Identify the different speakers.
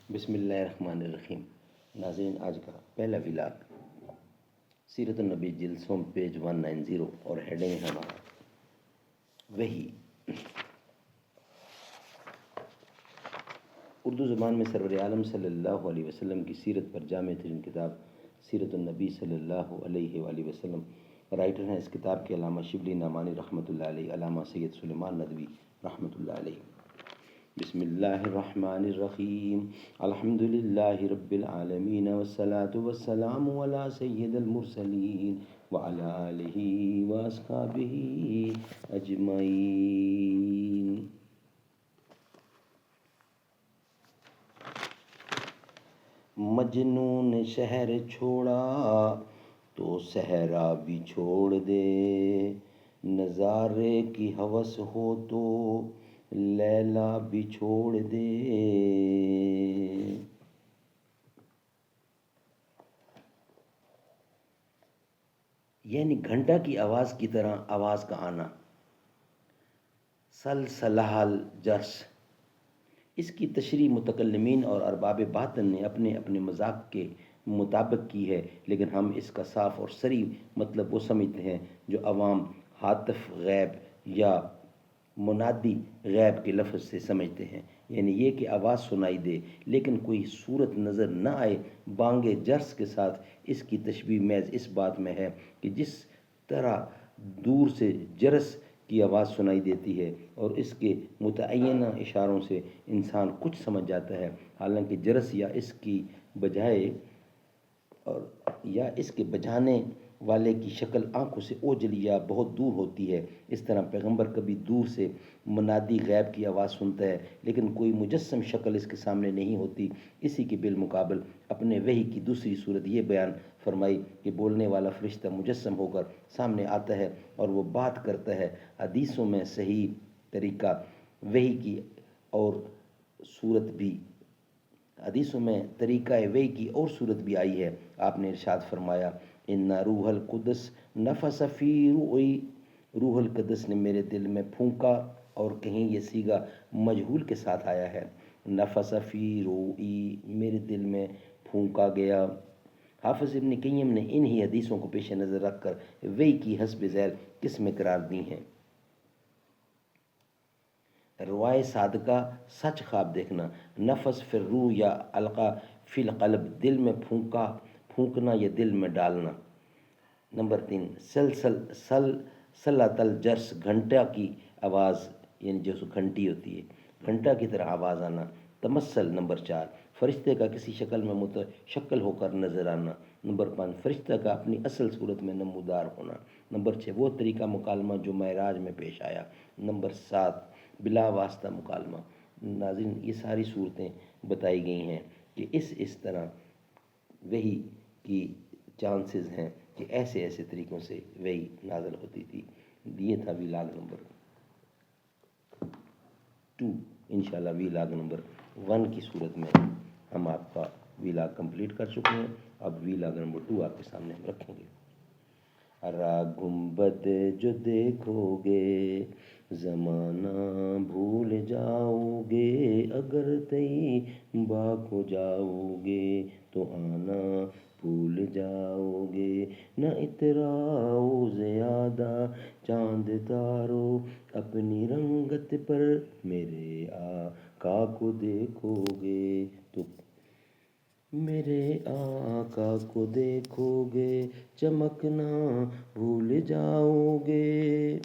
Speaker 1: بسم اللہ الرحمن الرحیم۔ ناظرین، آج کا پہلا ولاگ سیرت النبی جلسوں پیج 190 اور ہیڈنگ ہے ہمارا وحی۔ اردو زبان میں سرور عالم صلی اللہ علیہ وسلم کی سیرت پر جامع ترین کتاب سیرت النبی صلی اللہ علیہ وآلہ وسلم۔ رائٹر ہیں اس کتاب کے علامہ شبلی نعمانی رحمۃ اللہ علیہ، علامہ سید سلیمان ندوی رحمۃ اللہ علیہ۔ بسم اللہ الرحمن الرحیم۔ الحمد للہ رب العالمین والصلاة والسلام علی سید المرسلین وعلی آلہ واصحابہ اجمعین۔ مجنون نے شہر چھوڑا تو صحرا بھی چھوڑ دے، نظارے کی ہوس ہو تو لیلا بھی چھوڑ دے۔ یعنی گھنٹہ کی آواز کی طرح آواز کا آنا، سلسلہ جرس۔ اس کی تشریح متکلمین اور ارباب باطن نے اپنے اپنے مذاق کے مطابق کی ہے، لیکن ہم اس کا صاف اور صریح مطلب وہ سمجھتے ہیں جو عوام ہاتف غیب یا منادی غیب کے لفظ سے سمجھتے ہیں، یعنی یہ کہ آواز سنائی دے لیکن کوئی صورت نظر نہ آئے۔ بانگ جرس کے ساتھ اس کی تشبیہ محض اس بات میں ہے کہ جس طرح دور سے جرس کی آواز سنائی دیتی ہے اور اس کے متعینہ اشاروں سے انسان کچھ سمجھ جاتا ہے، حالانکہ جرس یا اس کے بجانے والے کی شکل آنکھوں سے اوجھل یا بہت دور ہوتی ہے۔ اس طرح پیغمبر کبھی دور سے منادی غیب کی آواز سنتا ہے لیکن کوئی مجسم شکل اس کے سامنے نہیں ہوتی۔ اسی کے بالمقابل اپنے وحی کی دوسری صورت یہ بیان فرمائی کہ بولنے والا فرشتہ مجسم ہو کر سامنے آتا ہے اور وہ بات کرتا ہے۔ حدیثوں میں صحیح طریقہ وحی کی اور صورت بھی آئی ہے۔ آپ نے ارشاد فرمایا، ان روح القدس نفس فی روعی، روح القدس نے میرے دل میں پھونکا، اور کہیں یہ صیغہ مجہول کے ساتھ آیا ہے، نفس فی روعی، میرے دل میں پھونکا گیا۔ حافظ ابن قیم نے انہی حدیثوں کو پیش نظر رکھ کر وحی کی حسب ذیل قسمیں قرار دی ہیں۔ روائے صادقہ، سچ خواب دیکھنا، نفس فی الروح یا القا فی القلب، دل میں پھونکنا یا دل میں ڈالنا۔ نمبر 3، سلسلۃ الجرس، گھنٹہ کی آواز، یعنی جو گھنٹی ہوتی ہے، گھنٹہ کی طرح آواز آنا۔ تمثل، نمبر 4، فرشتے کا کسی شکل میں متشکل ہو کر نظر آنا۔ نمبر 5، فرشتہ کا اپنی اصل صورت میں نمودار ہونا۔ نمبر 6، وہ طریقہ مکالمہ جو معراج میں پیش آیا۔ نمبر 7، بلا واسطہ مکالمہ۔ ناظرین، یہ ساری صورتیں بتائی گئی ہیں کہ اس طرح وحی کی چانسز ہیں کہ ایسے طریقوں سے وحی نازل ہوتی تھی۔ یہ تھا ولاگ نمبر 2۔ انشاءاللہ ولاگ نمبر 1 کی صورت میں ہم آپ کا ولاگ کمپلیٹ کر چکے ہیں۔ اب ولاگ نمبر 2 آپ کے سامنے ہم رکھیں گے۔ ارا گنبد جو دیکھو گے زمانہ بھول جاؤ گے، اگر طیبہ کو جاؤ گے تو آنا بھول جاؤ گے۔ نہ اتراؤ زیادہ چاند تارو، اپنی رنگت پر میرے آقا کو دیکھو گے تو میرے آقا کو دیکھو گے، چمکنا بھول جاؤ گے۔